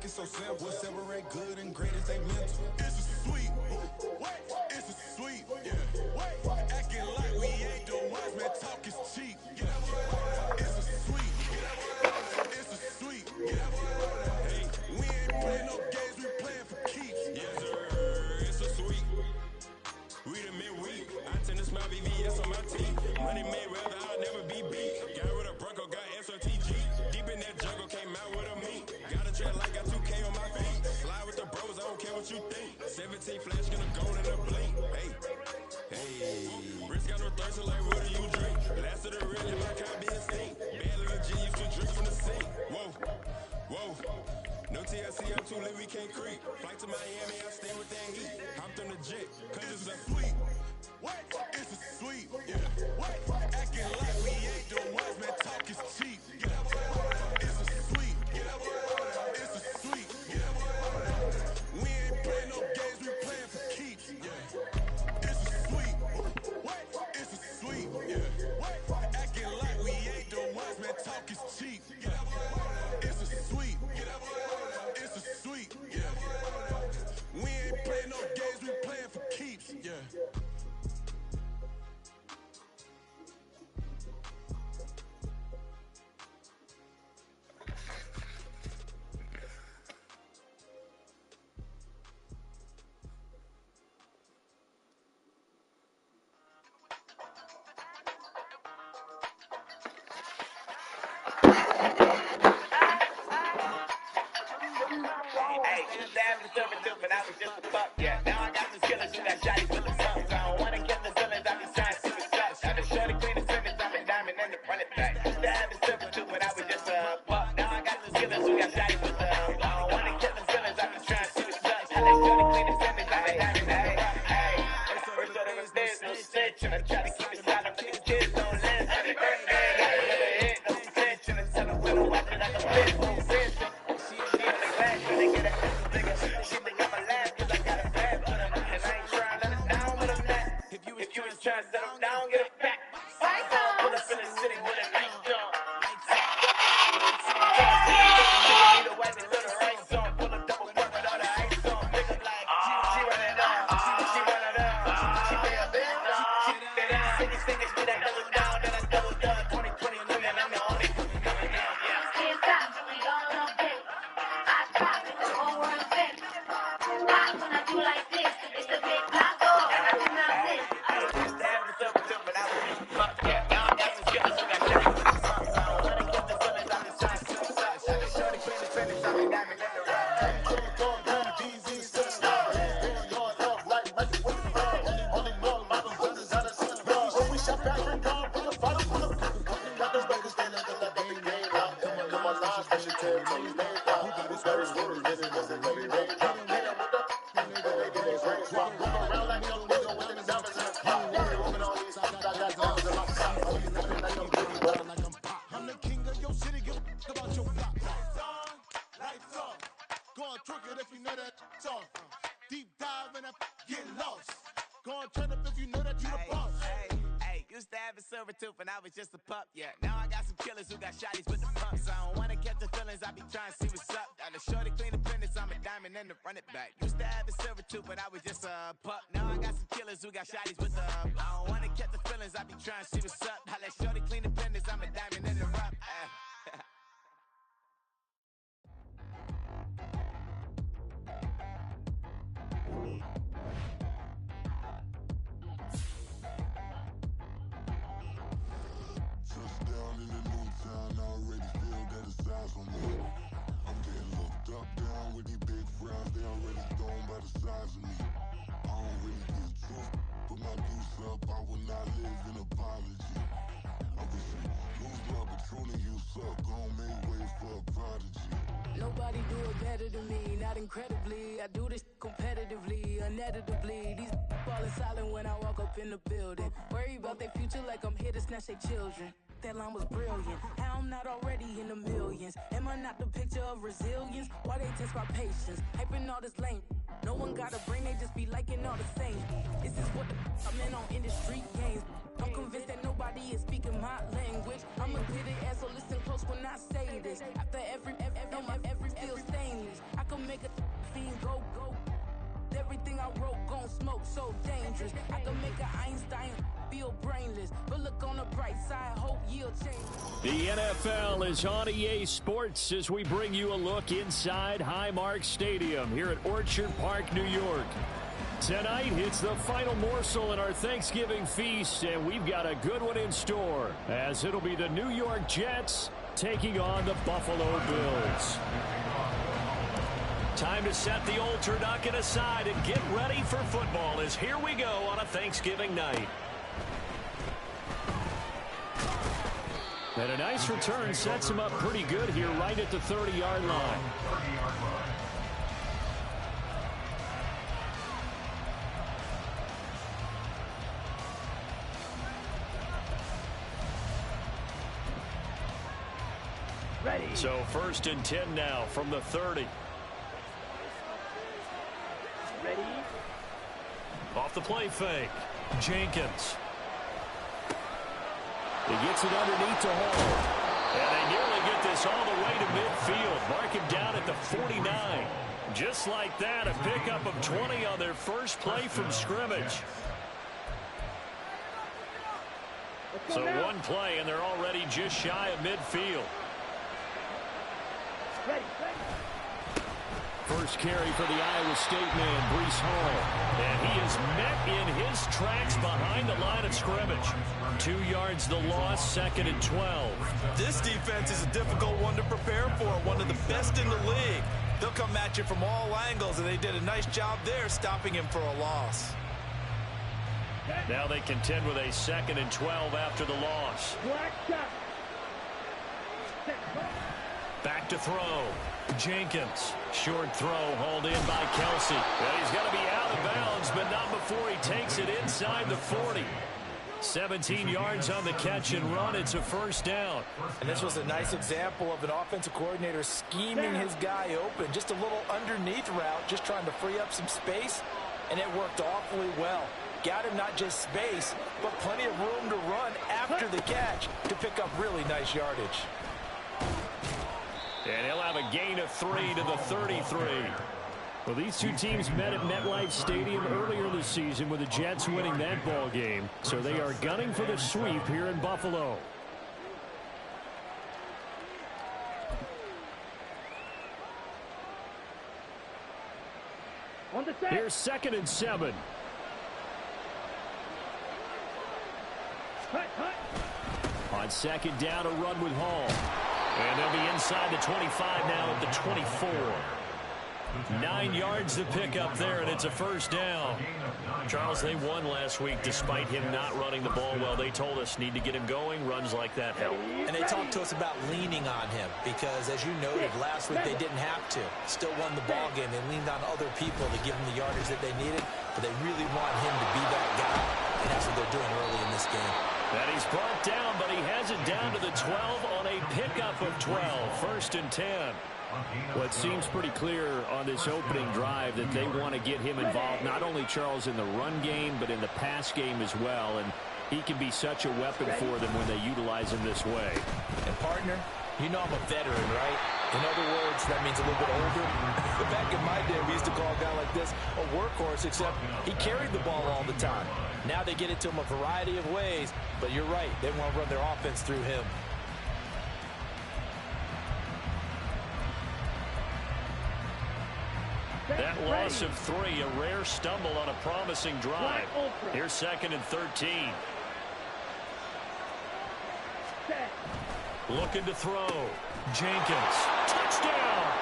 it's so simple. What separate good and great is they mental. It's a sweet, it's a sweet, acting like we ain't the ones, man, talk is cheap. It's a sweet, it's a sweet, hey, we ain't playing no games, we playing for keeps. Yes sir, it's a sweet. We the midweek. I tend to smile VVS on my teeth. Money made rather, I'll never be beat. Got rid of Bronco, got SOTG. Deep in that jungle, came out with a meat. Got a track like got 2K on my feet. Slide with the bros, I don't care what you think. 17 flash, gonna go in a blink. Hey, wrist got no thirst, like what do you drink? Last of the real, if I can't be a stink. Bad little G used to drink from the sink. Whoa. No TLC, I'm too lit, we can't creep. Flight to Miami, I stay with that heat. Hopped on the jet, cause it's a sweet. It's a sweet, acting like we ain't the ones, man, talk is cheap. It's a sweet, it's a sweet, we ain't playing no games, we playing for keeps. It's a sweet, it's a sweet, acting like we ain't the ones, man, talk is cheap. It's a sweet, it's a sweet, we ain't playing no games, we playing for keeps. But I was just a fuck, Now I got some killers who got shotties with the sons. I don't wanna kill the villains, I be trying to see what's up. Got a shorty clean the sentence, I'm a diamond in the front of that. Used to have a silver too, but I was just a fuck. Now I got some killers who got shotties with the sons. I don't wanna kill the villains, I be trying to see what's up. I let shorty clean the sentence, I'm a diamond, hey. First order of business, no snitch, and I try to keep it silent for these kids, don't listen. Got a hit, no snitch, and I tell them when I'm watching like a bitch, no bitch. She on the glass, when they get that nigga. She think I'm a laugh, cause I got a bad with him. And I ain't trying to let it down with him now. If you was trying to set him down, get it back. Pull up in the city with a night on. Need a wife and little rights on. Pull a double work with all the ice on. Nigga like, she run it down. She run it down. She pay a bitch down. She pay that sing it, that double down. Then I double down. 2023 and I'm the only coming down. Can't stop, we all on this. I drop it, the whole world big. Hot when I do like this, it's a big block. And I do not this. But I was just a fuck, Now I got some killers who got shotties with the sons. I don't wanna kill the villains, I'm just trying to see what's up. Shot a shorty clean the finish, I'm a diamond in the rough. I'm the king of your city, give a about your block. Lights on. Go on, twerk it if you know that song. Deep dive and get lost. Go on, turn up if you know that you the boss. Hey, used to have a silver tooth and I was just a pup, Now I got some killers who got shotties with the pumps. I don't wanna catch the feelings, I be trying to see what's up. Got a shorty clean the business, I'm a diamond in the run it back. Used to have a silver tooth, but I was just a pup. Now I got some killers who got shotties with the I don't wanna catch the feelings, I be trying to see what's up. I let shorty clean the business, I'm a diamond in the rough. Touchdown in the new town, I already feel that it's eyes on me. I'm getting looked up, down with these big frowns, they already thrown by the size of me. I don't really give truth, put my goose up, I will not live in apology. I wish you lose love, but truly you suck, gon' make way for a prodigy. Nobody do it better than me, not incredibly. I do this competitively, uneditably. These falling silent when I walk up in the building. Worry about their future like I'm here to snatch their children. That line was brilliant. How I'm not already in the millions? Am I not the picture of resilience? Why they test my patience? Hyping all this lame. No one got a brain, they just be liking all the same. This is what the I'm in on industry games. I'm convinced that nobody is speaking my language. I'ma get it, so listen close when I say this. After every feel stainless. I dangerous. I can make an Einstein feel brainless, but look on the bright side, hope yield change. The NFL is on EA Sports as we bring you a look inside Highmark Stadium here at Orchard Park, New York. Tonight, it's the final morsel in our Thanksgiving feast, and we've got a good one in store, as it'll be the New York Jets taking on the Buffalo Bills. Time to set the old turducken aside and get ready for football, as here we go on a Thanksgiving night. And a nice return sets him up pretty good here right at the 30-yard line. Ready. So 1st and 10 now from the 30. Ready. Off the play fake. Jenkins. He gets it underneath to Hall. And they nearly get this all the way to midfield. Mark him down at the 49. Just like that, a pickup of 20 on their first play from scrimmage. So one play, and they're already just shy of midfield. Ready. First carry for the Iowa State man, Breece Hall. And he is met in his tracks behind the line of scrimmage. 2 yards the loss, 2nd and 12. This defense is a difficult one to prepare for, one of the best in the league. They'll come at you from all angles, and they did a nice job there stopping him for a loss. Now they contend with a 2nd and 12 after the loss. Back to throw. Jenkins. Short throw hauled in by Kelsey. And he's going to be out of bounds, but not before he takes it inside the 40. 17 yards on the catch and run. It's a first down. And this was a nice example of an offensive coordinator scheming his guy open. Just a little underneath route, just trying to free up some space, and it worked awfully well. Got him not just space, but plenty of room to run after the catch to pick up really nice yardage. And he'll have a gain of 3 to the 33. Well, these two teams met at MetLife Stadium earlier this season with the Jets winning that ball game. So they are gunning for the sweep here in Buffalo. On the set. Here's 2nd and 7. On 2nd down, a run with Hall. And they'll be inside the 25 now at the 24. 9 yards to pick up there, and it's a first down. Charles, they won last week despite him not running the ball well. They told us need to get him going. Runs like that help. And they talked to us about leaning on him because, as you noted, last week they didn't have to. Still won the ball game. They leaned on other people to give them the yardage that they needed, but they really want him to be that guy, and that's what they're doing early in this game. And he's brought down, but he has it down to the 12 on a pickup of 12. 1st and 10. Well, it seems pretty clear on this opening drive that they want to get him involved, not only, Charles, in the run game, but in the pass game as well. And he can be such a weapon for them when they utilize him this way. And, partner, you know I'm a veteran, right? In other words, that means a little bit older. Back in my day, we used to call a guy like this a workhorse, except he carried the ball all the time. Now they get it to him a variety of ways, but you're right. They want to run their offense through him. That loss of 3, a rare stumble on a promising drive. Here's 2nd and 13. Looking to throw. Jenkins. Touchdown!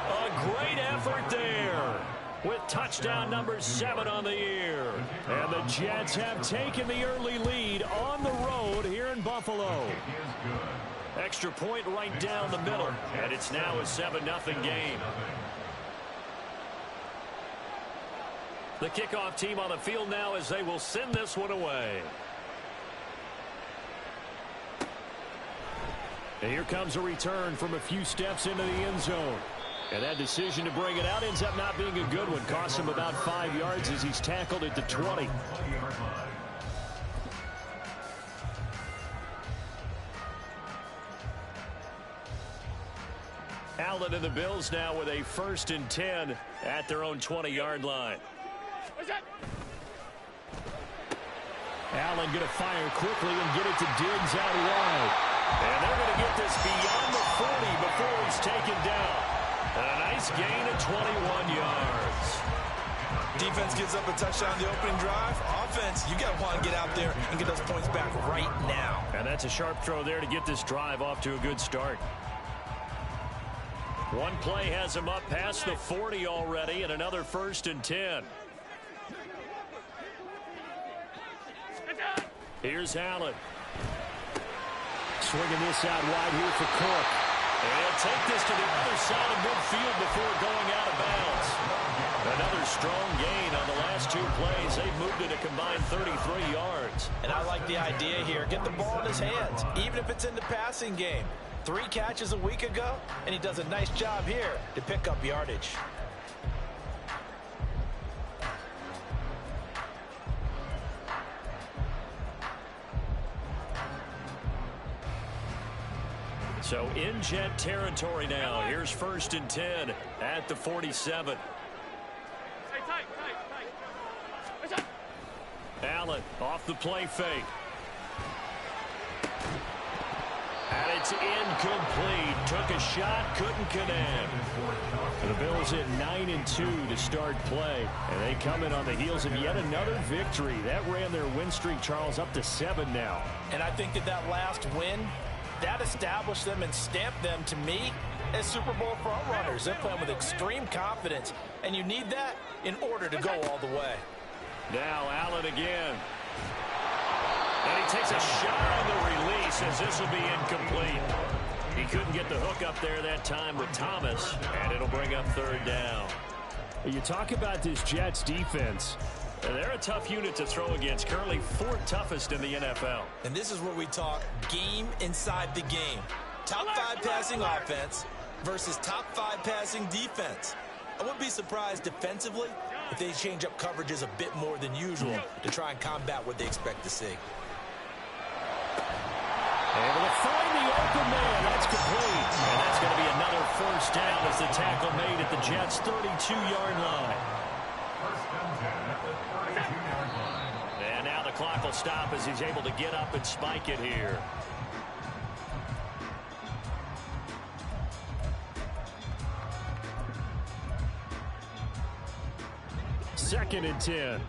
A great effort there with touchdown number 7 on the year. And the Jets have taken the early lead on the road here in Buffalo. Extra point right down the middle, and it's now a 7-0 game. The kickoff team on the field now as they will send this one away. And here comes a return from a few steps into the end zone. And that decision to bring it out ends up not being a good one. Costs him about 5 yards as he's tackled at the 20. Allen and the Bills now with a 1st and 10 at their own 20-yard line. Allen going to fire quickly and get it to Diggs out wide. And they're going to get this beyond the 40 before he's taken down. And a nice gain of 21 yards. Defense gives up a touchdown on the opening drive. Offense, you got to want to get out there and get those points back right now. And that's a sharp throw there to get this drive off to a good start. One play has him up past the 40 already, and another 1st and 10. Here's Allen. Swinging this out wide here for Cook. And he'll take this to the other side of midfield before going out of bounds. Another strong gain on the last 2 plays. They've moved it a combined 33 yards. And I like the idea here. Get the ball in his hands, even if it's in the passing game. 3 catches a week ago, and he does a nice job here to pick up yardage. So in Jet territory now. Here's 1st and 10 at the 47. Allen off the play fake. And it's incomplete. Took a shot, couldn't connect. And the Bills at 9-2 to start play. And they come in on the heels of yet another victory. That ran their win streak, Charles, up to 7 now. And I think that last win, that established them and stamped them, to me, as Super Bowl frontrunners. They're playing with extreme confidence, and you need that in order to go all the way. Now Allen again. And he takes a shot on the release as this will be incomplete. He couldn't get the hook up there that time with Thomas, and it'll bring up 3rd down. You talk about this Jets defense. They're a tough unit to throw against, currently 4th toughest in the NFL. And this is where we talk game inside the game. Top 5 passing offense versus top 5 passing defense. I wouldn't be surprised defensively if they change up coverages a bit more than usual to try and combat what they expect to see. Able to find the open man. That's complete. And that's going to be another 1st down as the tackle made at the Jets' 32-yard line. And now the clock will stop as he's able to get up and spike it here. Second and 10.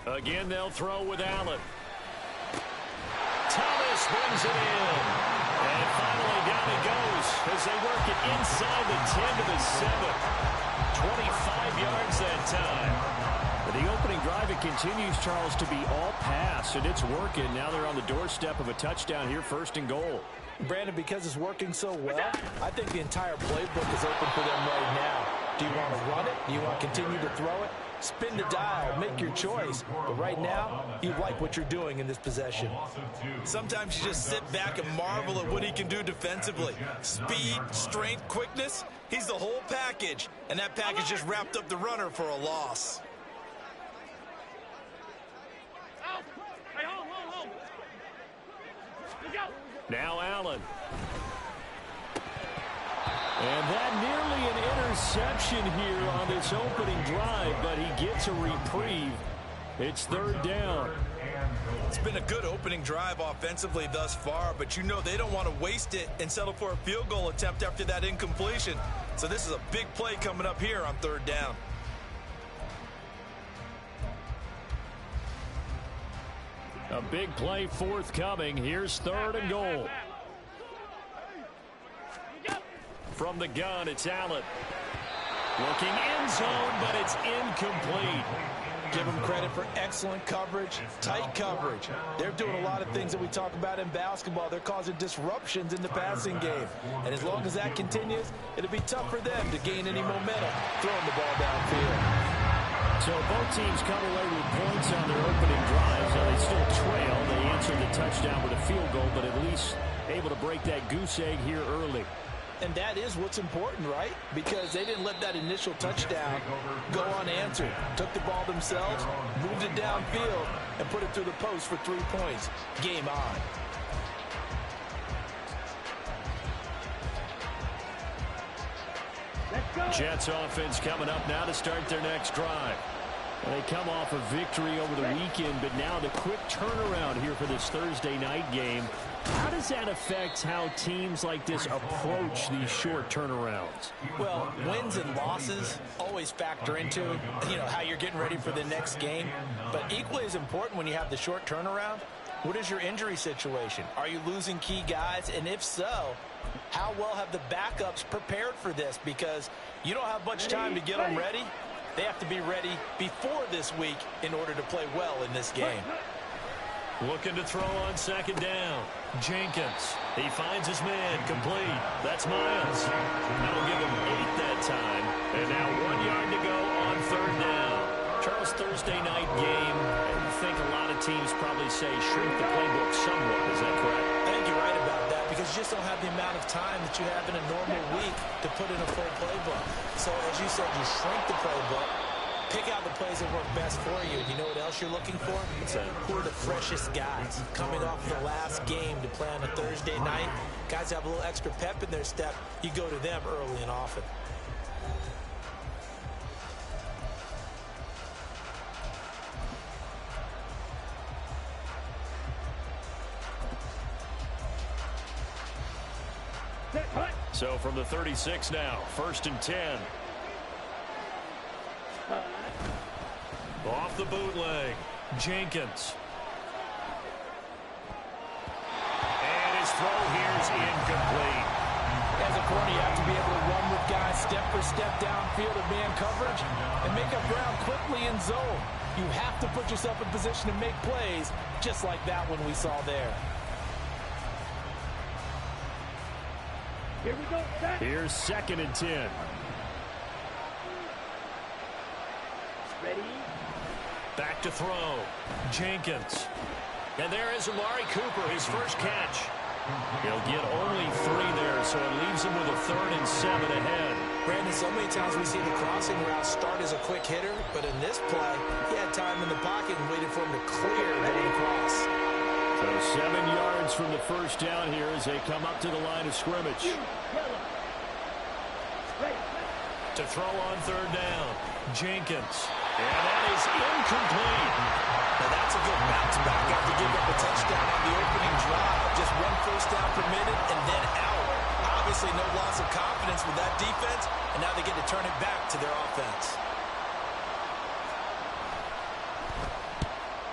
Again, they'll throw with Allen. Thomas brings it in. And finally down it goes as they work it inside the 10 to the 7. 25 yards that time. The opening drive, it continues, Charles, to be all pass, and it's working. Now they're on the doorstep of a touchdown here, 1st and goal. Brandon, because it's working so well, I think the entire playbook is open for them right now. Do you want to run it? Do you want to continue to throw it? Spin the dial, make your choice. But right now, you like what you're doing in this possession. Sometimes you just sit back and marvel at what he can do defensively. Speed, strength, quickness, he's the whole package. And that package just wrapped up the runner for a loss. Now Allen. And that nearly an interception here on this opening drive, but he gets a reprieve. It's 3rd down. It's been a good opening drive offensively thus far, but you know they don't want to waste it and settle for a field goal attempt after that incompletion. So this is a big play coming up here on 3rd down. A big play forthcoming. Here's 3rd and goal. From the gun, it's Allen. Looking end zone, but it's incomplete. Give them credit for excellent coverage, tight coverage. They're doing a lot of things that we talk about in basketball. They're causing disruptions in the passing game. And as long as that continues, it'll be tough for them to gain any momentum throwing the ball downfield. So both teams come away with points on their opening drives. Now they still trail. They answered the touchdown with a field goal, but at least able to break that goose egg here early. And that is what's important, right? Because they didn't let that initial touchdown go unanswered. Took the ball themselves, moved it downfield, and put it through the post for 3 points. Game on. Jets offense coming up now to start their next drive. They come off a victory over the weekend, but now the quick turnaround here for this Thursday night game. How does that affect how teams like this approach these short turnarounds? Well, wins and losses always factor into, how you're getting ready for the next game. But equally as important when you have the short turnaround, what is your injury situation? Are you losing key guys? And if so, how well have the backups prepared for this? Because you don't have much time to get them ready. They have to be ready before this week in order to play well in this game. Looking to throw on second down. Jenkins. He finds his man. Complete. That's Miles. That'll give him 8 that time. And now 1 yard to go on third down. Charles, Thursday night game. I think a lot of teams probably say shrink the playbook somewhat. Is that correct? I think you're right about that because you just don't have the amount of time that you have in a normal week to put in a full playbook. So as you said, you shrink the playbook. Pick out the plays that work best for you. You know what else you're looking for? Who are the freshest guys coming off the last game to play on a Thursday night? Guys have a little extra pep in their step. You go to them early and often. So from the 36 now, 1st and 10. Off the bootleg, Jenkins. And his throw here's incomplete. As a corner, you have to be able to run with guys step for step downfield of man coverage and make up ground quickly in zone. You have to put yourself in position to make plays just like that one we saw there. Here we go. Here's 2nd and 10. Ready? Back to throw. Jenkins. And there is Amari Cooper, his first catch. He'll get only 3 there, so it leaves him with a 3rd and 7 ahead. Brandon, so many times we see the crossing route start as a quick hitter, but in this play, he had time in the pocket and waited for him to clear going across. So 7 yards from the first down here as they come up to the line of scrimmage. To throw on third down, Jenkins. And that is incomplete. Now that's a good bounce back after giving up a touchdown on the opening drive. Just 1 first down permitted and then out. Obviously no loss of confidence with that defense, and now they get to turn it back to their offense.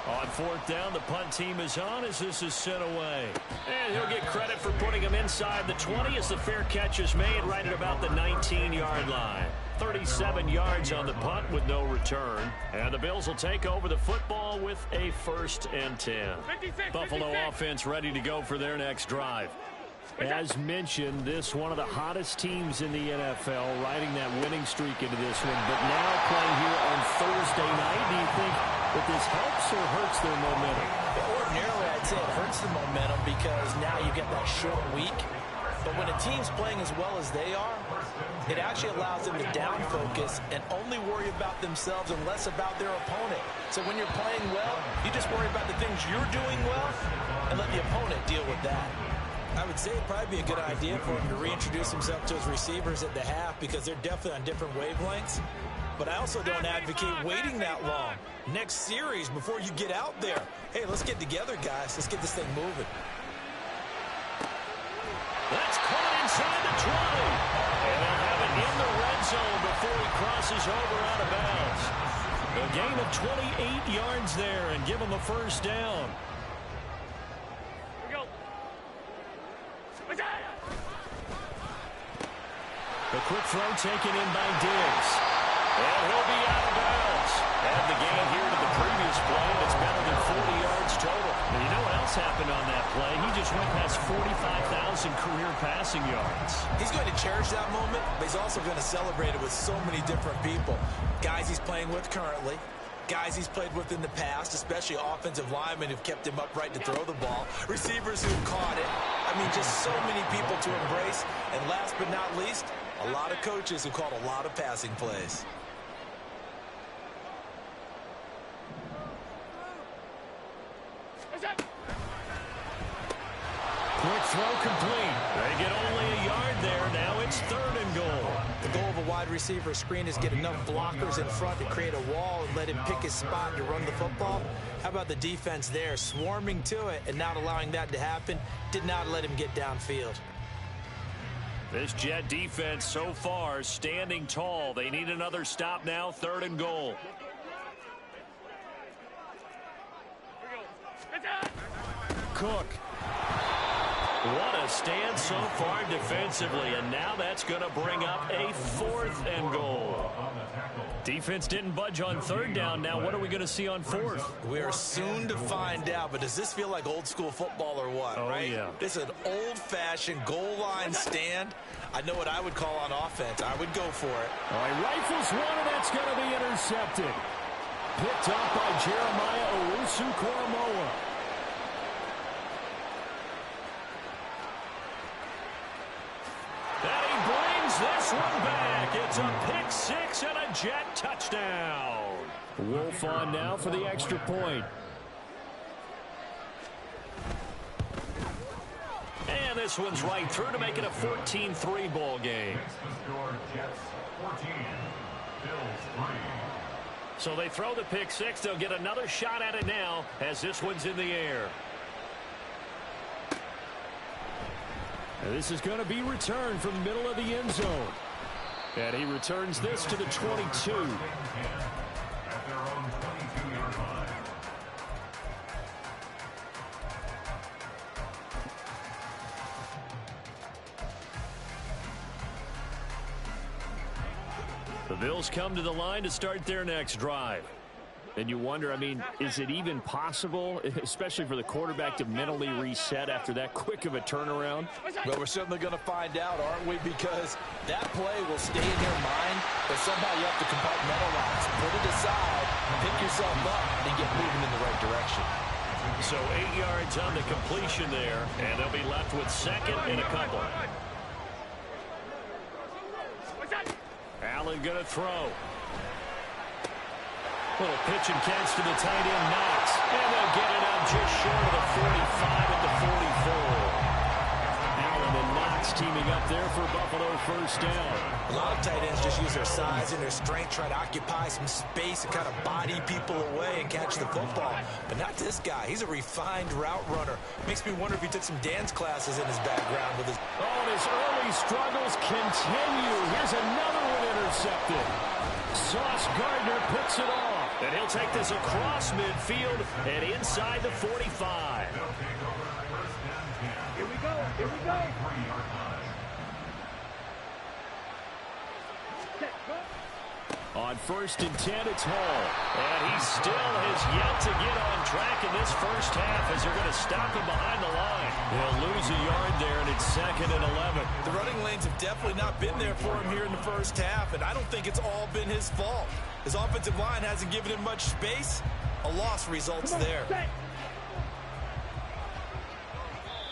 On 4th down, the punt team is on as this is sent away. And he'll get credit for putting him inside the 20 as the fair catch is made right at about the 19-yard line. 37 yards on the punt with no return. And the Bills will take over the football with a 1st and 10. Buffalo offense ready to go for their next drive. As mentioned, this one of the hottest teams in the NFL, riding that winning streak into this one. But now playing here on Thursday night, do you think that this helps or hurts their momentum? Ordinarily, I'd say it hurts the momentum because now you get that short week. But when a team's playing as well as they are, it actually allows them to down focus and only worry about themselves and less about their opponent. So when you're playing well, you just worry about the things you're doing well and let the opponent deal with that. I would say it'd probably be a good idea for him to reintroduce himself to his receivers at the half because they're definitely on different wavelengths. But I also don't advocate waiting that long. Next series before you get out there. Hey, let's get together, guys. Let's get this thing moving. That's caught inside the 20. And they'll have it in the red zone before he crosses over out of bounds. A gain of 28 yards there and give him a first down. The quick throw taken in by Diggs. And he'll be out of bounds. Add the gain here to the previous play. That's better than 40 yards total. And you know what else happened on that play? He just went past 45,000 career passing yards. He's going to cherish that moment, but he's also going to celebrate it with so many different people. Guys he's playing with currently. Guys he's played with in the past, especially offensive linemen who've kept him upright to throw the ball. Receivers who've caught it. I mean, just so many people to embrace. And last but not least, a lot of coaches who called a lot of passing plays. Quick throw complete. They get only a yard there. Now it's 3rd and goal. The goal of a wide receiver screen is get enough blockers in front to create a wall and let him pick his spot to run the football. How about the defense there, swarming to it and not allowing that to happen? Did not let him get downfield. This Jet defense so far standing tall. They need another stop now. 3rd and goal. Cook. What a stand so far defensively, and now that's going to bring up a 4th and goal. Defense didn't budge on 3rd down. Now what are we going to see on 4th? We are soon to find out, but does this feel like old school football or what? Oh, right? Yeah. This is an old-fashioned goal line stand. I know what I would call on offense. I would go for it. All right, rifles one, and that's going to be intercepted. Picked up by Jeremiah Owusu-Koramoah. And he brings this one back. It's a pick 6 and a Jet touchdown. Wolf on now for the extra point. And this one's right through to make it a 14-3 ball game. So they throw the pick 6. They'll get another shot at it now as this one's in the air. And this is going to be returned from the middle of the end zone. And he returns this to the 22. The Bills come to the line to start their next drive. And you wonder, I mean, is it even possible, especially for the quarterback, to mentally reset after that quick of a turnaround? Well, we're certainly going to find out, aren't we? Because that play will stay in your mind, but somehow you have to compartmentalize, put it aside, pick yourself up, and get moving in the right direction. So 8 yards on the completion there, and they'll be left with 2nd and a couple. Allen going to throw. Little pitch and catch to the tight end, Knox. And they'll get it out just short of the 45 at the 44. Allen and Knox teaming up there for Buffalo first down. A lot of tight ends just use their size and their strength, try to occupy some space and kind of body people away and catch the football. But not this guy. He's a refined route runner. Makes me wonder if he took some dance classes in his background with his... Oh, and his early struggles continue. Here's another one intercepted. Sauce Gardner picks it off. And he'll take this across midfield and inside the 45. Here we go. Here we go. On 1st and 10, it's Hall. And he still has yet to get on track in this first half as they're going to stop him behind the line. He'll lose a yard there, and it's 2nd and 11. The running lanes have definitely not been there for him here in the first half, and I don't think it's all been his fault. His offensive line hasn't given him much space. A loss results there.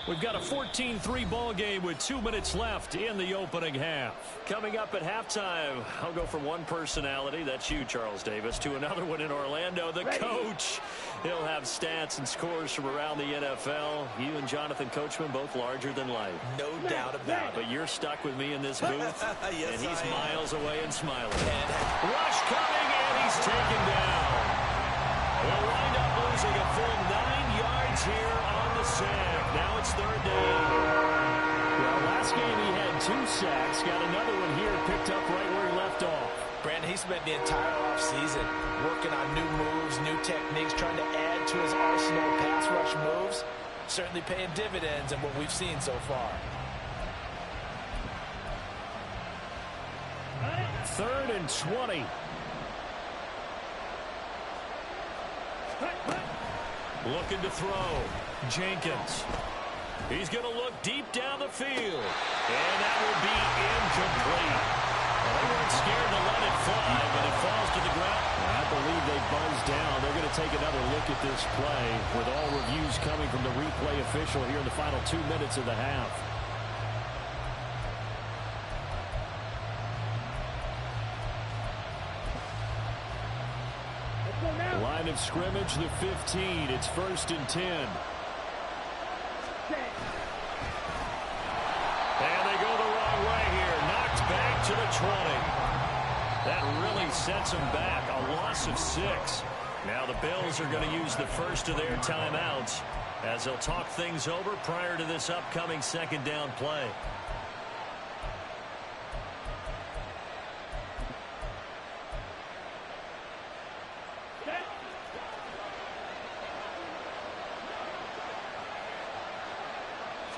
We've got a 14-3 ball game with 2 minutes left in the opening half. Coming up at halftime, I'll go from one personality, that's you, Charles Davis, to another one in Orlando, the coach. He'll have stats and scores from around the NFL. You and Jonathan Coachman, both larger than life. No doubt about it. But you're stuck with me in this booth, Yes, and he's miles away and smiling. Rush Coming, and he's taken down. We'll wind up losing a full 9 yards here on the sack. Now it's 3rd down. Well, last game he had 2 sacks. Got another one here picked up right where he left off. Brandon, he spent the entire offseason working on new moves, new techniques, trying to add to his arsenal of pass rush moves. Certainly paying dividends in what we've seen so far. 3rd and 20. Looking to throw. Jenkins. He's going to look deep down the field. And that will be incomplete. Well, they weren't scared to let it fly, but it falls to the ground. I believe they buzzed down. They're going to take another look at this play with all reviews coming from the replay official here in the final 2 minutes of the half. Line of scrimmage, the 15. It's 1st and 10. to the 20. That really sets them back, a loss of 6. Now the Bills are going to use the first of their timeouts as they'll talk things over prior to this upcoming second down play.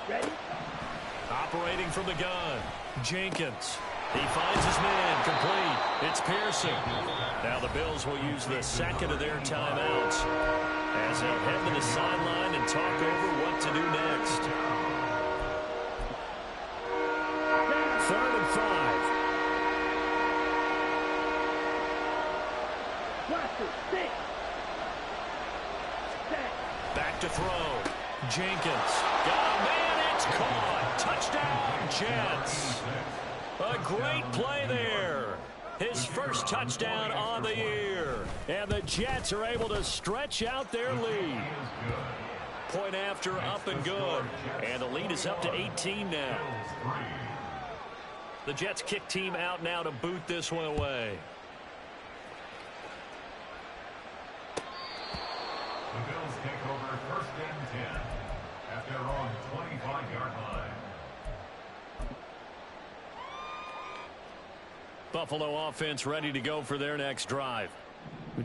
Ready? Operating from the gun, Jenkins. He finds his man, complete. It's Pearson. Now the Bills will use the second of their timeouts as they'll head to the sideline and talk over what to do next. 3rd and 5. Cluster, 6. Set. Back to throw. Jenkins. Got a man. It's caught. Touchdown, Jets. A great play there. His first touchdown on the year. And the Jets are able to stretch out their lead. Point after, up and good. And the lead is up to 18 now. The Jets kick team out now to boot this one away. The Bills take over 1st and 10 at their own 25-yard line. Buffalo offense ready to go for their next drive.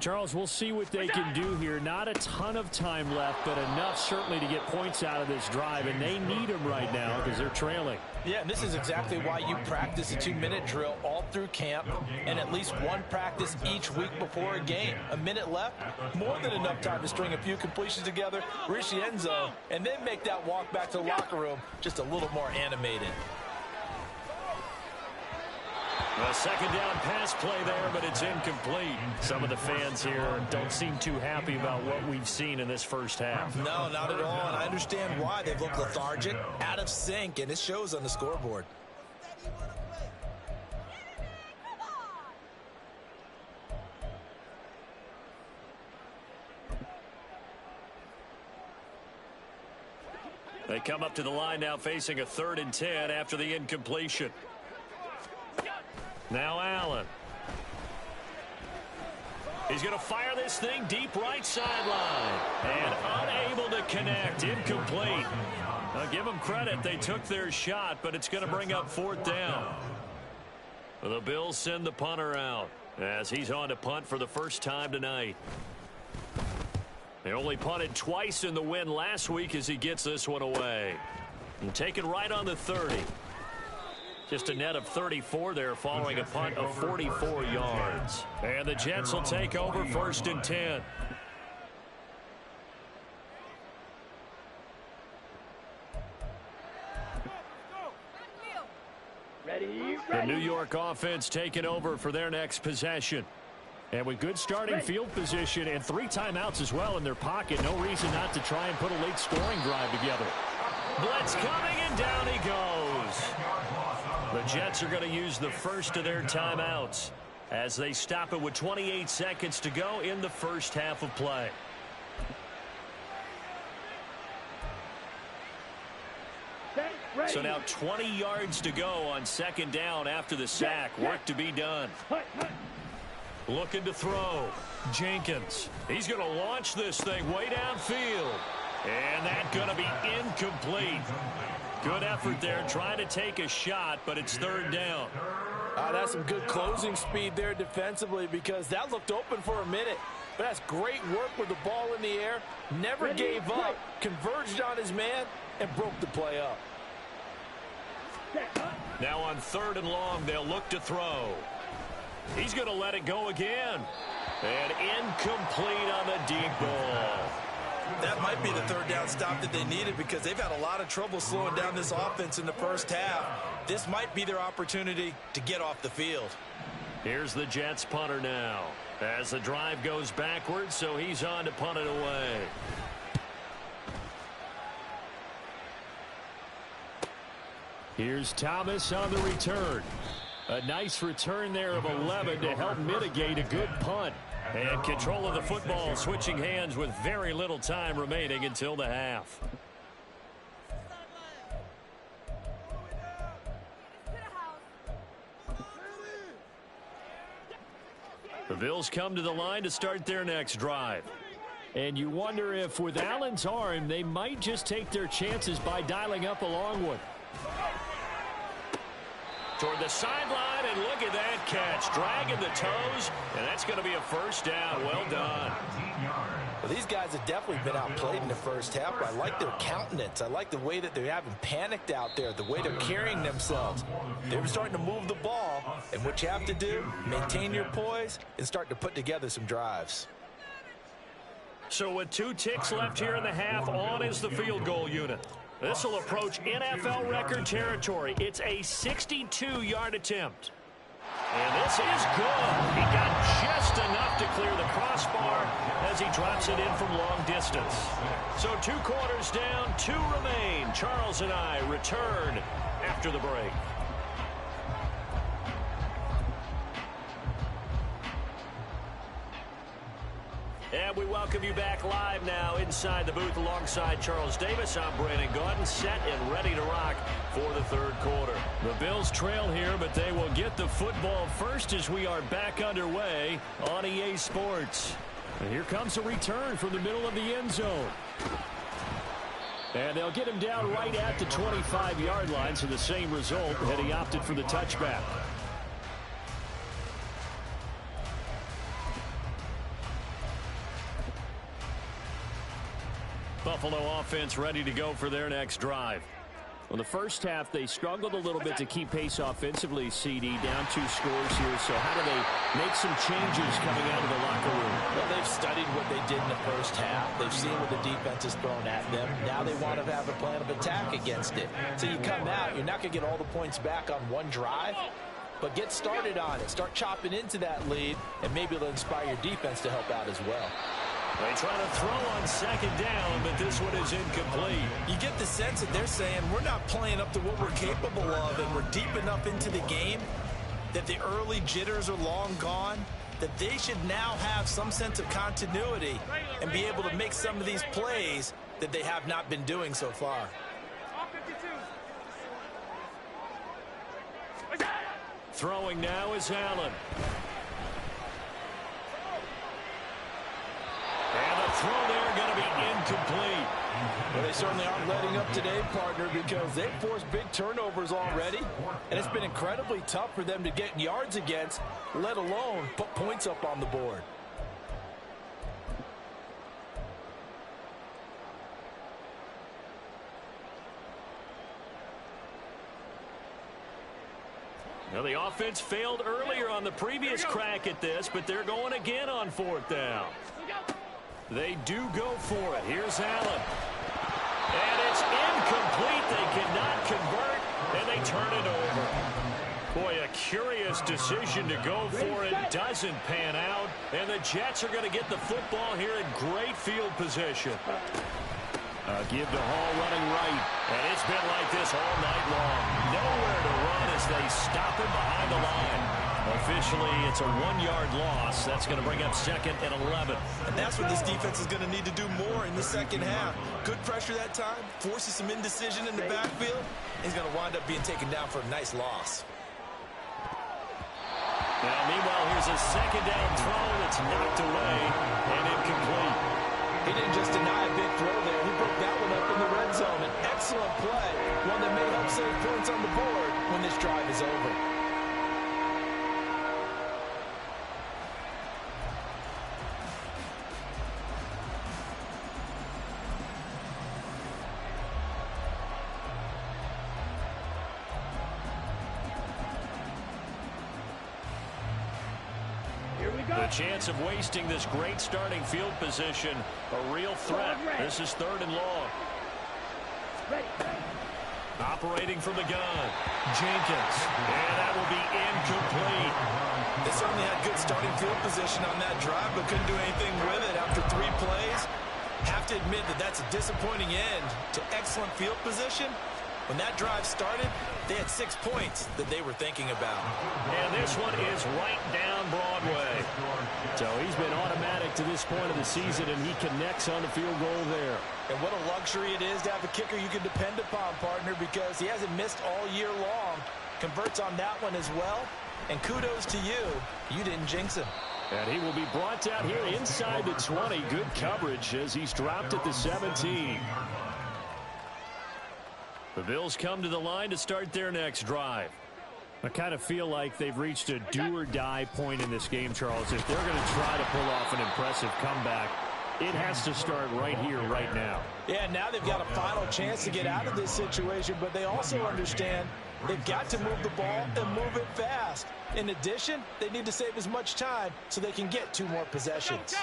Charles, we'll see what they can do here. Not a ton of time left, but enough certainly to get points out of this drive, and they need them right now because they're trailing. Yeah, and this is exactly why you practice a 2-minute drill all through camp and at least one practice each week before a game. A minute left, more than enough time to string a few completions together, reach the end zone, and then make that walk back to the locker room just a little more animated. A second down pass play there, but it's incomplete. Some of the fans here don't seem too happy about what we've seen in this first half. No, not at all, and I understand why. They've looked lethargic, out of sync, and it shows on the scoreboard. They come up to the line now facing a 3rd and 10 after the incompletion. Now Allen. He's going to fire this thing deep right sideline. And unable to connect. Incomplete. I'll give them credit. They took their shot, but it's going to bring up 4th down. The Bills send the punter out as he's on to punt for the first time tonight. They only punted twice in the win last week as he gets this one away. And taken right on the 30. Just a net of 34 there following a punt of 44 yards. And the Jets will take over 1st and 10. Ready, The ready. New York offense taking over for their next possession. And with good starting field position and 3 timeouts as well in their pocket, no reason not to try and put a late scoring drive together. Blitz coming, and down he goes. The Jets are going to use the first of their timeouts as they stop it with 28 seconds to go in the first half of play. Set, ready. So now 20 yards to go on 2nd down after the sack. Work to be done. Hut, hut. Looking to throw. Jenkins. He's going to launch this thing way downfield. And that's going to be incomplete. Good effort there trying to take a shot, but it's 3rd down. That's some good closing speed there defensively because that looked open for a minute. But that's great work with the ball in the air. Never gave up, converged on his man, and broke the play up. Set, hut. Now on 3rd and long, they'll look to throw. He's going to let it go again. And incomplete on the deep ball. That might be the 3rd down stop that they needed because they've had a lot of trouble slowing down this offense in the first half. This might be their opportunity to get off the field. Here's the Jets punter now as the drive goes backwards, so he's on to punt it away. Here's Thomas on the return. A nice return there of 11 to help mitigate a good punt. And control of the football switching hands with very little time remaining until the half. Bills come to the line to start their next drive. And you wonder if with Allen's arm, they might just take their chances by dialing up a long one. Toward the sideline, and look at that catch. Dragging the toes, and that's going to be a first down. Well done. Well, these guys have definitely been outplayed in the first half, but I like their countenance. I like the way that they haven't panicked out there, the way they're carrying themselves. They were starting to move the ball, and what you have to do, maintain your poise and start to put together some drives. So with 2 ticks left here in the half, on is the field goal unit. This will approach NFL record territory. It's a 62-yard attempt. And this is good. He got just enough to clear the crossbar as he drops it in from long distance. So 2 quarters down, 2 remain. Charles and I return after the break. And we welcome you back live now inside the booth alongside Charles Davis. I'm Brandon Gaudin, set and ready to rock for the third quarter. The Bills trail here, but they will get the football first as we are back underway on EA Sports. And here comes a return from the middle of the end zone. And they'll get him down right at the 25-yard line, so the same result had he opted for the touchback. Buffalo offense ready to go for their next drive. Well, the first half, they struggled a little bit to keep pace offensively, CD, down 2 scores here. So how do they make some changes coming out of the locker room? Well, they've studied what they did in the first half. They've seen what the defense has thrown at them. Now they want to have a plan of attack against it. So you come out, you're not going to get all the points back on one drive, but get started on it. Start chopping into that lead, and maybe it'll inspire your defense to help out as well. They try to throw on second down, but this one is incomplete. You get the sense that they're saying we're not playing up to what we're capable of, and we're deep enough into the game that the early jitters are long gone, that they should now have some sense of continuity and be able to make some of these plays that they have not been doing so far. Throwing now is Allen. And the throw there going to be incomplete. Well, they certainly aren't letting up today, partner, because they've forced big turnovers already, and it's been incredibly tough for them to get yards against, let alone put points up on the board. Now, the offense failed earlier on the previous crack at this, but they're going again on 4th down. They do go for it. Here's Allen. And it's incomplete. They cannot convert, and they turn it over. Boy, a curious decision to go for it. Doesn't pan out, and the Jets are going to get the football here in great field position. Give to Hall running right. And it's been like this all night long. Nowhere to run as they stop him behind the line. Officially, it's a 1-yard loss. That's going to bring up 2nd and 11. And that's what this defense is going to need to do more in the second half. Good pressure that time, forces some indecision in the backfield. He's going to wind up being taken down for a nice loss. Now, meanwhile, here's a 2nd down throw that's knocked away and incomplete. He didn't just deny a big throw there. He broke that one up in the red zone. An excellent play, one that may help save points on the board when this drive is over. The chance of wasting this great starting field position, a real threat. This is 3rd and long. Operating from the gun, Jenkins. And that will be incomplete. They certainly had good starting field position on that drive, but couldn't do anything with it after 3 plays. Have to admit that that's a disappointing end to excellent field position. When that drive started, they had 6 points that they were thinking about. And this one is right down Broadway. So he's been automatic to this point of the season, and he connects on the field goal there. And what a luxury it is to have a kicker you can depend upon, partner, because he hasn't missed all year long. Converts on that one as well. And kudos to you. You didn't jinx him. And he will be brought down here inside the 20. Good coverage as he's dropped at the 17. The Bills come to the line to start their next drive. I kind of feel like they've reached a do-or-die point in this game, Charles. If they're going to try to pull off an impressive comeback, it has to start right here, right now. Yeah, now they've got a final chance to get out of this situation, but they also understand they've got to move the ball and move it fast. In addition, they need to save as much time so they can get 2 more possessions.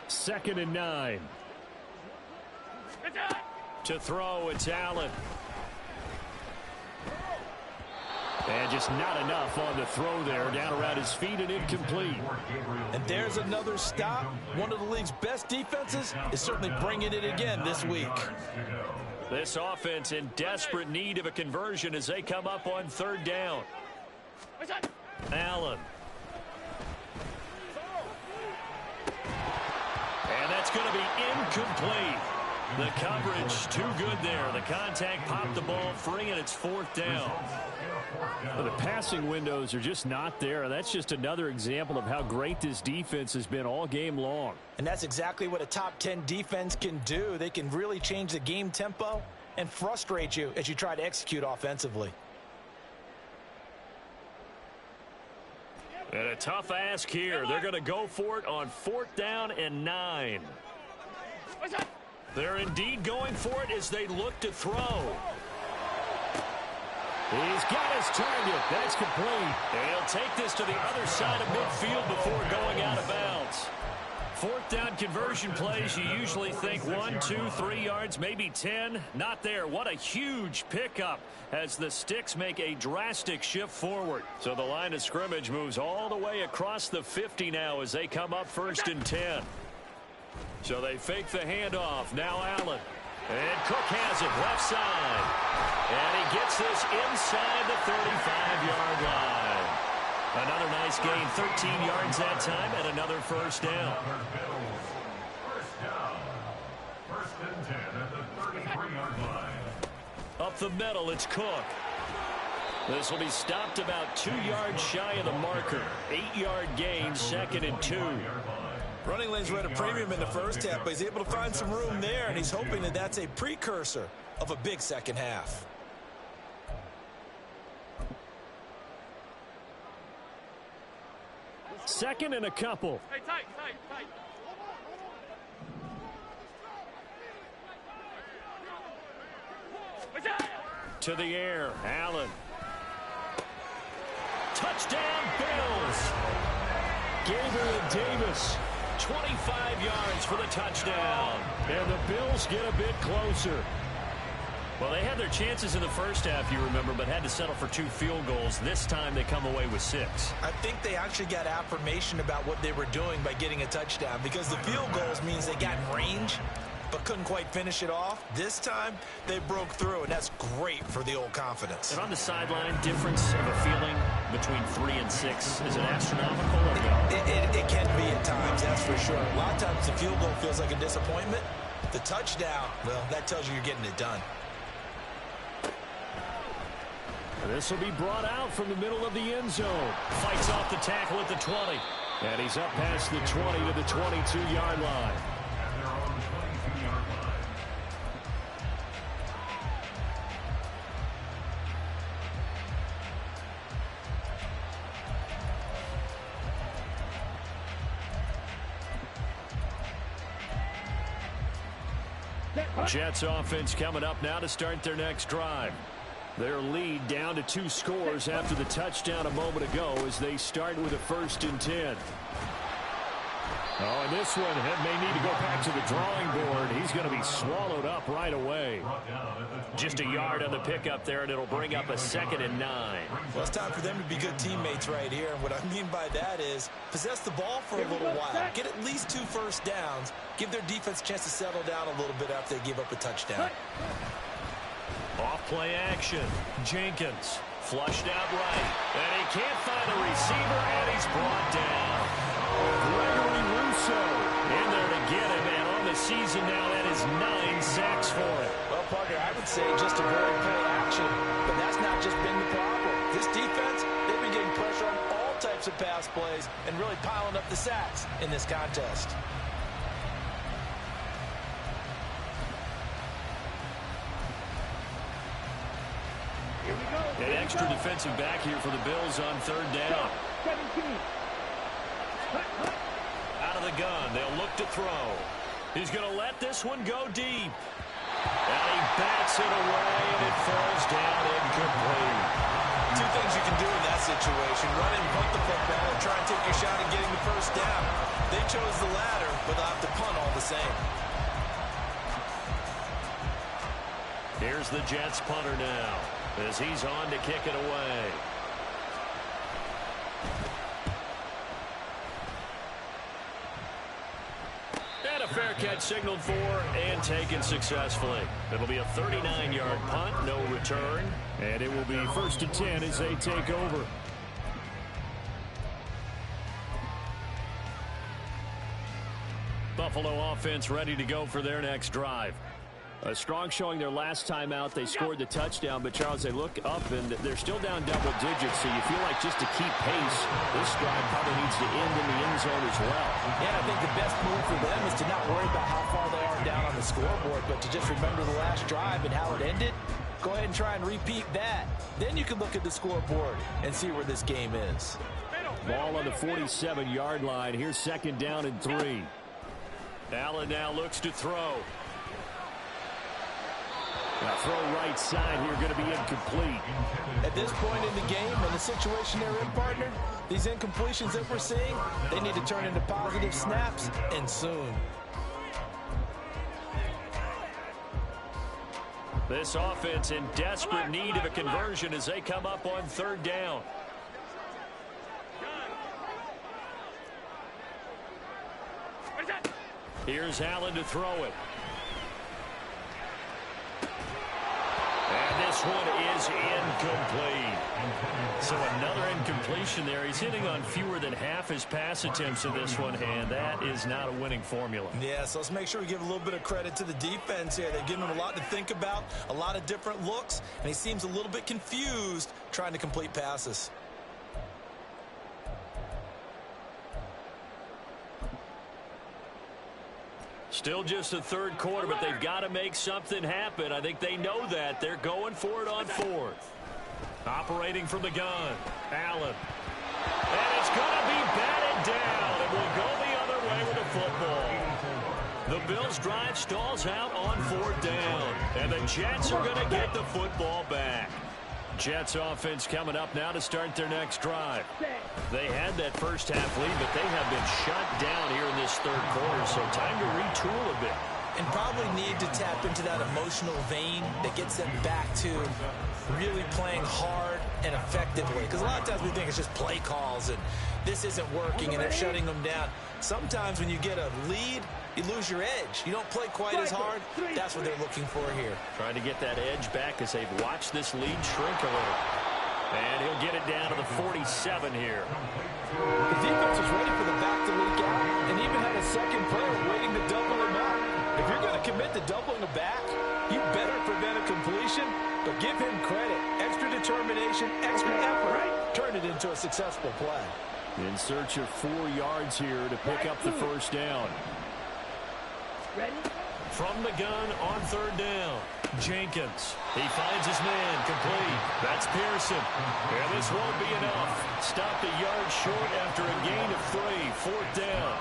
2nd and 9. To throw, it's Allen. And just not enough on the throw there. Down around his feet and incomplete. And there's another stop. One of the league's best defenses is certainly bringing it again this week. This offense in desperate need of a conversion as they come up on 3rd down. Allen. And that's going to be incomplete. The coverage too good there. The contact popped the ball free, and it's 4th down. Well, the passing windows are just not there. That's just another example of how great this defense has been all game long. And that's exactly what a top 10 defense can do. They can really change the game tempo and frustrate you as you try to execute offensively. And a tough ask here. They're going to go for it on 4th down and 9. They're indeed going for it as they look to throw. He's got his target. That's complete. And he'll take this to the other side of midfield before going out of bounds. 4th down conversion plays, you usually think 1, 2, 3 yards, maybe 10. Not there. What a huge pickup as the sticks make a drastic shift forward. So the line of scrimmage moves all the way across the 50 now as they come up 1st and 10. So they fake the handoff. Now Allen. And Cook has it left side. And he gets this inside the 35-yard line. Another nice gain, 13 yards that time, and another 1st down. First and 10 at the 33-yard line. Up the middle, it's Cook. This will be stopped about 2 yards shy of the marker. 8-yard gain, 2nd and 2. Running lanes were at a premium in the first half, but he's able to find some room there, and he's hoping that that's a precursor of a big second half. Second and a couple. Hey, tight. To the air, Allen. Touchdown, Bills. Gabriel Davis, 25 yards for the touchdown. And the Bills get a bit closer. Well, they had their chances in the first half, you remember, but had to settle for 2 field goals. This time they come away with 6. I think they actually got affirmation about what they were doing by getting a touchdown, because the field goals means they got in range but couldn't quite finish it off. This time they broke through, and that's great for the old confidence. And on the sideline, difference of a feeling between 3 and 6, is it astronomical or no? It can be at times, that's for sure. A lot of times the field goal feels like a disappointment. The touchdown, well, that tells you you're getting it done. This will be brought out from the middle of the end zone. Fights off the tackle at the 20. And he's up past the 20 to the 22-yard line. And they're on the 22-yard line. Jets offense coming up now to start their next drive. Their lead down to 2 scores after the touchdown a moment ago as they start with a 1st and 10. Oh, and this one may need to go back to the drawing board. He's going to be swallowed up right away. Just a yard on the pickup there, and it'll bring up a 2nd and 9. Well, it's time for them to be good teammates right here. And what I mean by that is possess the ball for a little while. Get at least 2 first downs. Give their defense a chance to settle down a little bit after they give up a touchdown. Off play action. Jenkins flushed out right. And he can't find a receiver, and he's brought down. Gregory Rousseau in there to get him, and on the season now, that is 9 sacks for him. Well, Parker, I would say just avoid play action, but that's not just been the problem. This defense, they've been getting pressure on all types up some pass plays and really piling up the sacks in this contest. Here we go. An extra defensive back here for the Bills on third down. 17. Out of the gun, they'll look to throw. He's going to let this one go deep. And he bats it away, and it falls down incomplete. Two things you can do in that situation: run and punt the football, or try and take your shot at getting the first down. They chose the latter, but they'll have to punt all the same. Here's the Jets punter now, as he's on to kick it away. And a fair catch signaled for and taken successfully. It'll be a 39-yard punt, no return. And it will be 1st and 10 as they take over. Buffalo offense ready to go for their next drive. A strong showing their last time out. They scored the touchdown, but, Charles, they look up, and they're still down double digits, so you feel like just to keep pace, this drive probably needs to end in the end zone as well. Yeah, I think the best move for them is to not worry about how far they are down on the scoreboard, but to just remember the last drive and how it ended. Go ahead and try and repeat that. Then you can look at the scoreboard and see where this game is. Ball on the 47-yard line. Here's 2nd down and 3. Allen now looks to throw. Now throw right side here, going to be incomplete. At this point in the game, in the situation they're in, partner, these incompletions that we're seeing, they need to turn into positive snaps, and soon. This offense in desperate need of a conversion as they come up on 3rd down. Here's Allen to throw it. And this one is incomplete. So another incompletion there. He's hitting on fewer than half his pass attempts in this one, and that is not a winning formula. Yeah, so let's make sure we give a little bit of credit to the defense here. They're giving him a lot to think about, a lot of different looks, and he seems a little bit confused trying to complete passes. Still just the 3rd quarter, but they've got to make something happen. I think they know that. They're going for it on 4th. Operating from the gun, Allen. And it's going to be batted down. It will go the other way with the football. The Bills' drive stalls out on 4th down. And the Jets are going to get the football back. Jets offense coming up now to start their next drive. They had that first half lead, but they have been shut down here in this 3rd quarter, so time to retool a bit. And probably need to tap into that emotional vein that gets them back to really playing hard and effectively. Because a lot of times we think it's just play calls and this isn't working and they're shutting them down. Sometimes when you get a lead, you lose your edge. You don't play quite as hard. That's what they're looking for here. Trying to get that edge back as they've watched this lead shrink a little. And he'll get it down to the 47 here. The defense was ready for the back to leak out and even had a second player waiting to double him up. If you're going to commit to doubling a back, you better prevent a completion, but give him credit. Extra determination, extra effort. Turn it into a successful play. In search of 4 yards here to pick up the 1st down. Ready? From the gun on 3rd down, Jenkins. He finds his man, complete. That's Pearson. And this won't be enough. Stopped a yard short after a gain of 3. 4th down.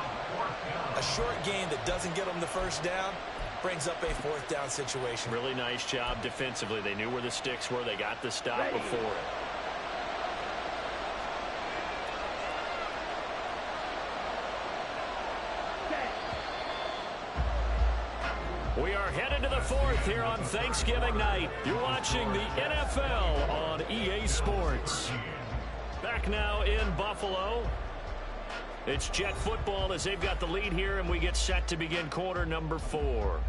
A short gain that doesn't get them the first down brings up a 4th down situation. Really nice job defensively. They knew where the sticks were. They got the stop before it. We are headed to the 4th here on Thanksgiving night. You're watching the NFL on EA Sports. Back now in Buffalo. It's Jet football as they've got the lead here, and we get set to begin quarter number 4.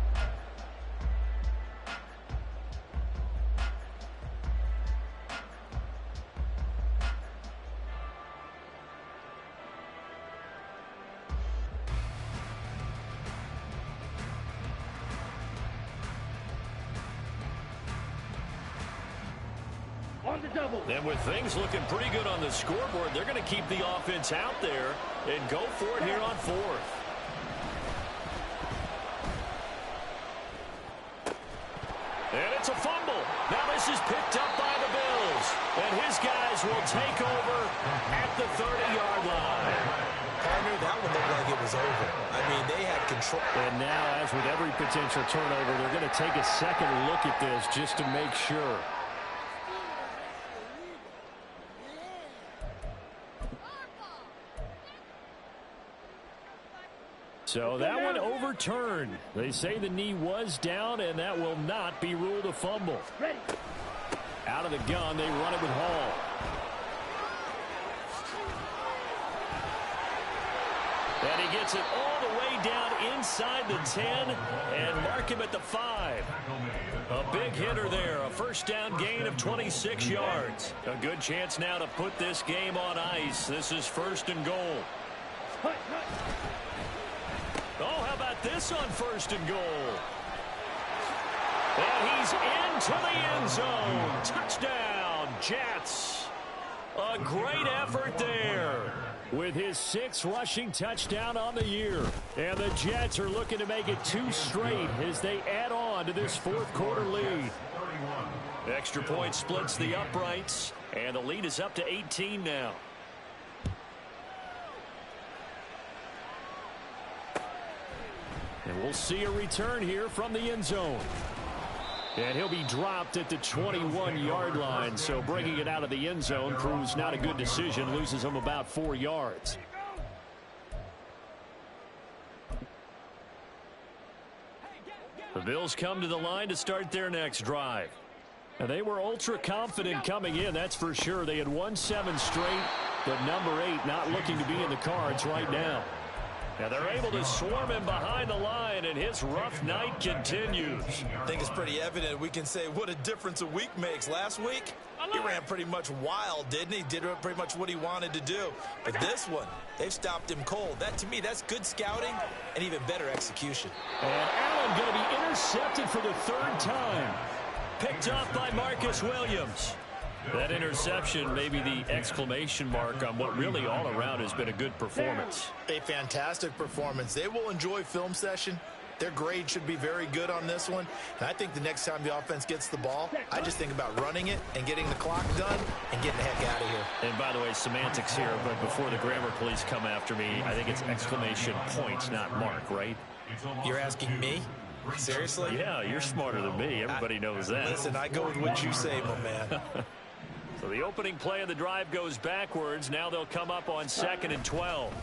On the And with things looking pretty good on the scoreboard, they're going to keep the offense out there and go for it here on fourth. And it's a fumble. Now this is picked up by the Bills. And his guys will take over at the 30-yard line. Partner, that one looked like it was over. I mean, they had control. And now, as with every potential turnover, they're going to take a second look at this just to make sure. So that one overturned. They say the knee was down, and that will not be ruled a fumble. Ready. Out of the gun, they run it with Hall. And he gets it all the way down inside the 10 and mark him at the 5. A big hitter there, a first down gain of 26 yards. A good chance now to put this game on ice. This is first and goal. Oh, how about this on first and goal? And he's into the end zone. Touchdown, Jets. A great effort there with his 6th rushing touchdown on the year. And the Jets are looking to make it 2 straight as they add on to this fourth quarter lead. Extra point splits the uprights, and the lead is up to 18 now. And we'll see a return here from the end zone. And he'll be dropped at the 21-yard line, so bringing it out of the end zone proves not a good decision, loses him about 4 yards. The Bills come to the line to start their next drive. And they were ultra confident coming in, that's for sure. They had won 7 straight, but number 8 not looking to be in the cards right now. Now they're able to swarm him behind the line, and his rough night continues. I think it's pretty evident. We can say what a difference a week makes. Last week, he ran pretty much wild, didn't he? Did pretty much what he wanted to do. But this one, they've stopped him cold. That, to me, that's good scouting and even better execution. And Allen going to be intercepted for the 3rd time. Picked off by Marcus Williams. That interception may be the exclamation mark on what really all around has been a good performance. A fantastic performance. They will enjoy film session. Their grade should be very good on this one. And I think the next time the offense gets the ball, I just think about running it and getting the clock done and getting the heck out of here. And by the way, semantics here, but before the grammar police come after me, I think it's exclamation points, not mark, right? You're asking me? Seriously? Yeah, you're smarter than me. Everybody knows that. Listen, I go with what you say, my man. So the opening play of the drive goes backwards. Now they'll come up on 2nd and 12.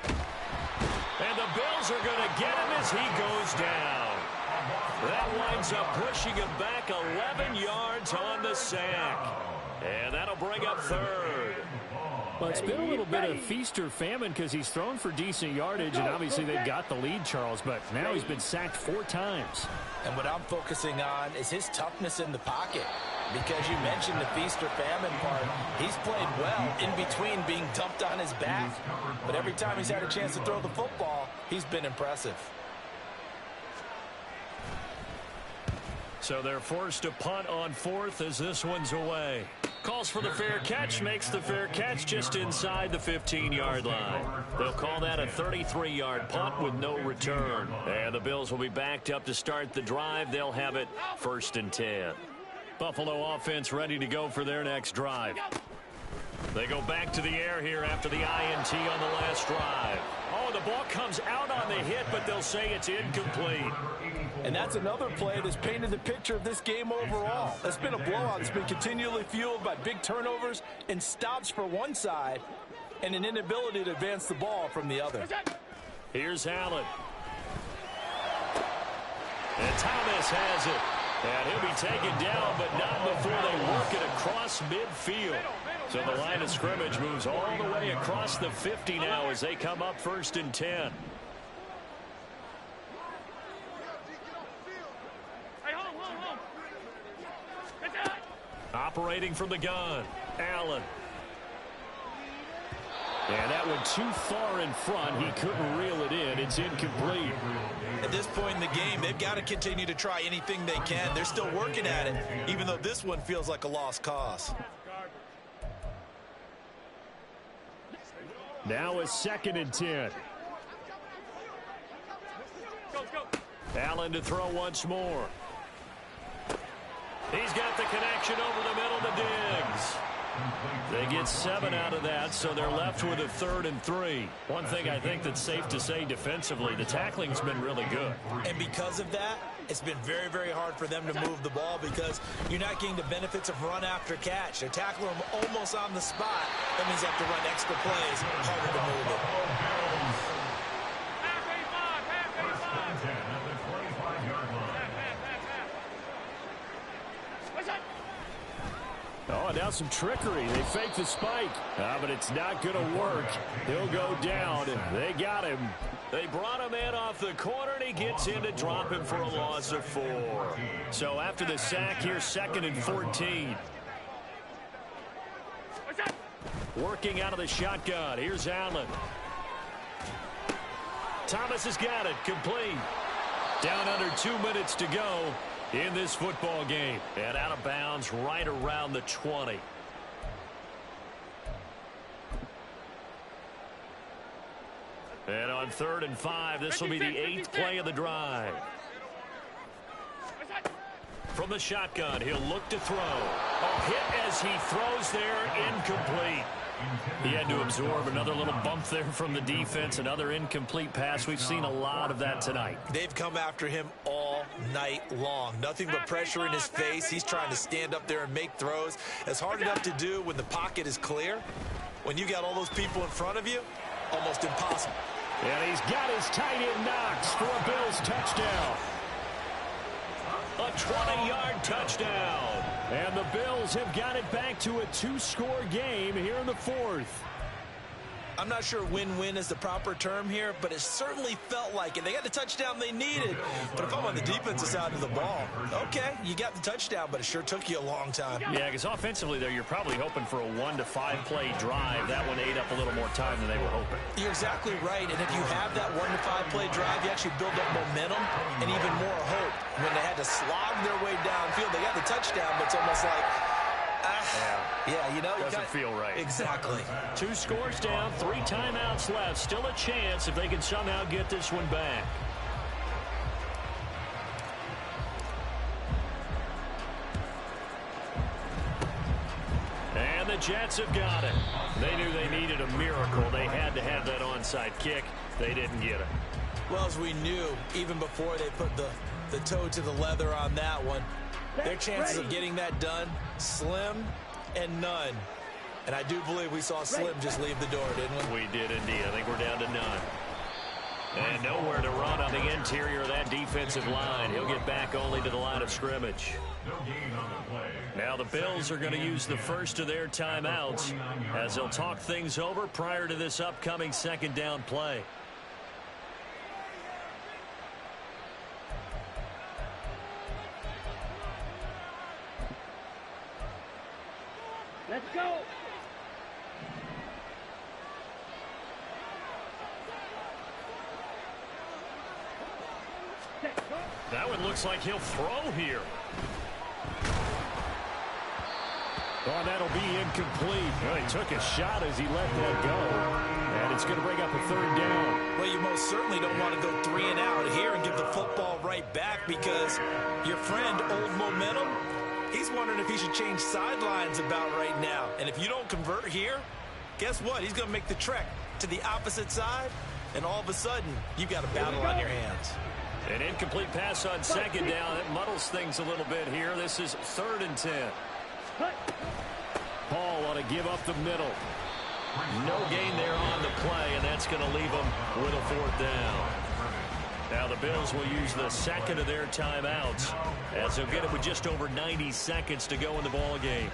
And the Bills are going to get him as he goes down. That winds up pushing him back 11 yards on the sack. And that'll bring up 3rd. Well, it's been a little bit of feast or famine because he's thrown for decent yardage, and obviously they've got the lead, Charles, but now he's been sacked 4 times. And what I'm focusing on is his toughness in the pocket. Because you mentioned the feast or famine part. He's played well in between being dumped on his back. But every time he's had a chance to throw the football, he's been impressive. So they're forced to punt on 4th as this one's away. Calls for the fair catch, makes the fair catch just inside the 15-yard line. They'll call that a 33-yard punt with no return. And the Bills will be backed up to start the drive. They'll have it 1st and 10. Buffalo offense ready to go for their next drive. They go back to the air here after the INT on the last drive. Oh, the ball comes out on the hit, but they'll say it's incomplete. And that's another play that's painted the picture of this game overall. It's been a blowout. It's been continually fueled by big turnovers and stops for one side and an inability to advance the ball from the other. Here's Allen. And Thomas has it. And he'll be taken down, but not before they work it across midfield. So the line of scrimmage moves all the way across the 50 now as they come up 1st and 10. Operating from the gun, Allen. And that went too far in front. He couldn't reel it in. It's incomplete. At this point in the game, they've got to continue to try anything they can. They're still working at it, even though this one feels like a lost cause. Now a 2nd and 10. Allen to throw once more. He's got the connection over the middle to Diggs. They get 7 out of that, so they're left with a 3rd and 3. One thing I think that's safe to say defensively, the tackling's been really good. And because of that, it's been very, very hard for them to move the ball because you're not getting the benefits of run after catch. They tackle them almost on the spot. That means they have to run extra plays, harder to move it. Oh, now some trickery. They fake the spike. But it's not going to work. He'll go down. They got him. They brought him in off the corner, and he gets in to drop him for a loss of 4. So after the sack, here's 2nd and 14. Working out of the shotgun. Here's Allen. Thomas has got it. Complete. Down under 2 minutes to go in this football game. And out of bounds right around the 20. And on 3rd and 5, this will be the 8th play of the drive. From the shotgun, he'll look to throw. A hit as he throws there, incomplete. He had to absorb another little bump there from the defense, another incomplete pass. We've seen a lot of that tonight. They've come after him all night long. Nothing but pressure in his face. He's trying to stand up there and make throws. It's hard enough to do when the pocket is clear. When you got all those people in front of you, almost impossible. And he's got his tight end Knox for a Bills touchdown. A 20-yard touchdown. And the Bills have got it back to a 2-score game here in the 4th. I'm not sure win-win is the proper term here, but it certainly felt like it. They got the touchdown they needed. But if I'm on the defensive side of the ball, okay, you got the touchdown, but it sure took you a long time. Yeah, because offensively there, you're probably hoping for a 1 to 5 play drive. That one ate up a little more time than they were hoping. You're exactly right, and if you have that 1 to 5 play drive, you actually build up momentum and even more hope. When they had to slog their way downfield, they got the touchdown, but it's almost like, yeah, you know. Doesn't feel right. Exactly. 2 scores down, 3 timeouts left. Still a chance if they can somehow get this one back. And the Jets have got it. They knew they needed a miracle. They had to have that onside kick. They didn't get it. Well, as we knew, even before they put the toe to the leather on that one, their chances of getting that done, slim and none. And I do believe we saw Slim just leave the door, didn't we? We did indeed. I think we're down to none. And nowhere to run on the interior of that defensive line. He'll get back only to the line of scrimmage. Now the Bills are going to use the first of their timeouts as they'll talk things over prior to this upcoming 2nd down play. Let's go. That one looks like he'll throw here. Oh, that'll be incomplete. Well, he took a shot as he let that go. And it's going to bring up a 3rd down. Well, you most certainly don't want to go 3 and out here and give the football right back because your friend, Old Momentum, he's wondering if he should change sidelines about right now. And if you don't convert here, guess what? He's going to make the trek to the opposite side, and all of a sudden, you've got a battle on your hands. An incomplete pass on 2nd down. That muddles things a little bit here. This is 3rd and 10. Paul ought to give up the middle. No gain there on the play, and that's going to leave them with a 4th down. Now the Bills will use the 2nd of their timeouts as they'll get it with just over 90 seconds to go in the ball game.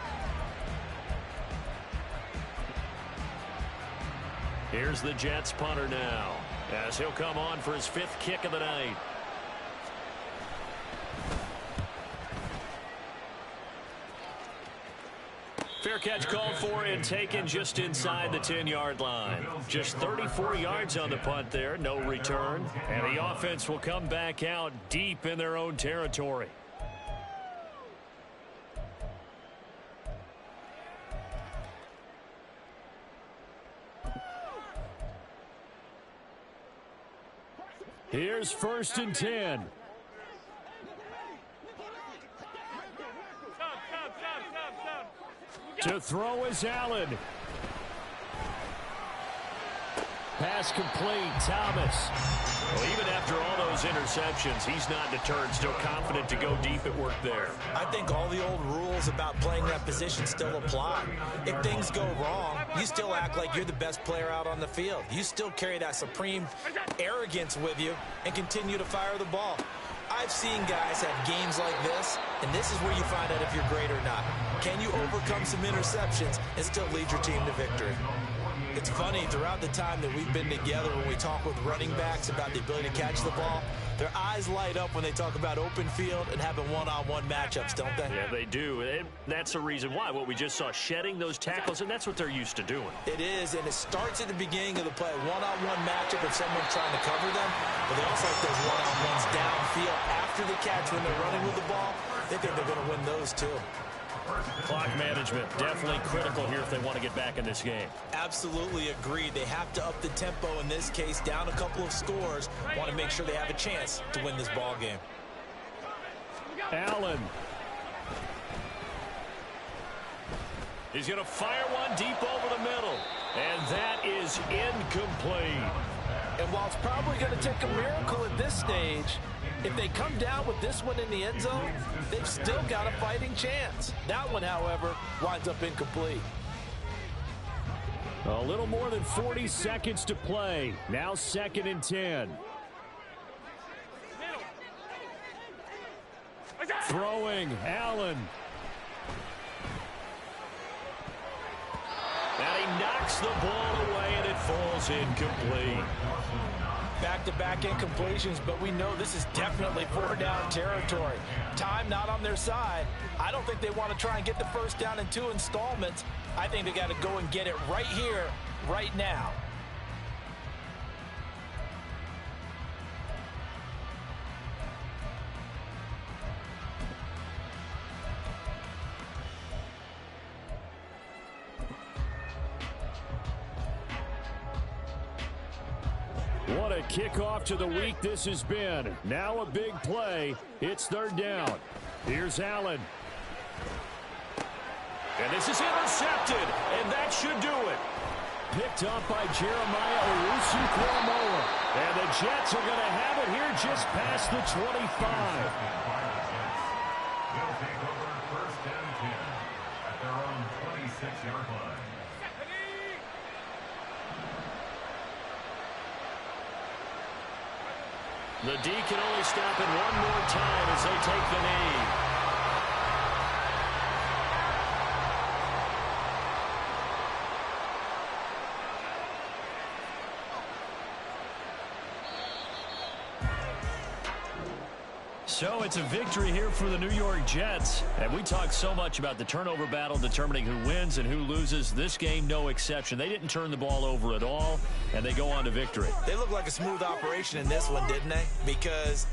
Here's the Jets punter now as he'll come on for his 5th kick of the night. Fair catch called for and taken just inside the 10-yard line. Just 34 yards on the punt there, no return. And the offense will come back out deep in their own territory. Here's 1st and 10. To throw is Allen. Pass complete, Thomas. Well, even after all those interceptions, he's not deterred, still confident to go deep at work there. I think all the old rules about playing that position still apply. If things go wrong, you still act like you're the best player out on the field. You still carry that supreme arrogance with you and continue to fire the ball. I've seen guys have games like this, and this is where you find out if you're great or not. Can you overcome some interceptions and still lead your team to victory? It's funny, throughout the time that we've been together, when we talk with running backs about the ability to catch the ball, their eyes light up when they talk about open field and having one-on-one matchups, don't they? Yeah, they do. And that's the reason why. What we just saw, shedding those tackles, and that's what they're used to doing. It is, and it starts at the beginning of the play. One-on-one matchup if someone's trying to cover them, but they also like those one-on-ones downfield after the catch when they're running with the ball. They think they're going to win those too. Clock management, definitely critical here if they want to get back in this game. Absolutely agreed. They have to up the tempo in this case, down a couple of scores. Want to make sure they have a chance to win this ball game. Allen. He's going to fire one deep over the middle. And that is incomplete. And while it's probably going to take a miracle at this stage, if they come down with this one in the end zone, they've still got a fighting chance. That one, however, winds up incomplete. A little more than 40 seconds to play. Now 2nd and 10. Throwing, Allen. And he knocks the ball away, and it falls incomplete. Back-to-back incompletions, but we know this is definitely 4-down territory. Time not on their side. I don't think they want to try and get the first down in 2 installments. I think they got to go and get it right here, right now. What a kickoff to the week this has been. Now a big play. It's 3rd down. Here's Allen. And this is intercepted, and that should do it. Picked up by Jeremiah Owusu-Koramoah. And the Jets are going to have it here just past the 25. They'll take over 1st and 10 at their own 26-yard line. The D can only stop it one more time as they take the knee. So it's a victory here for the New York Jets. And we talked so much about the turnover battle determining who wins and who loses. This game, no exception. They didn't turn the ball over at all, and they go on to victory. They look like a smooth operation in this one, didn't they? Because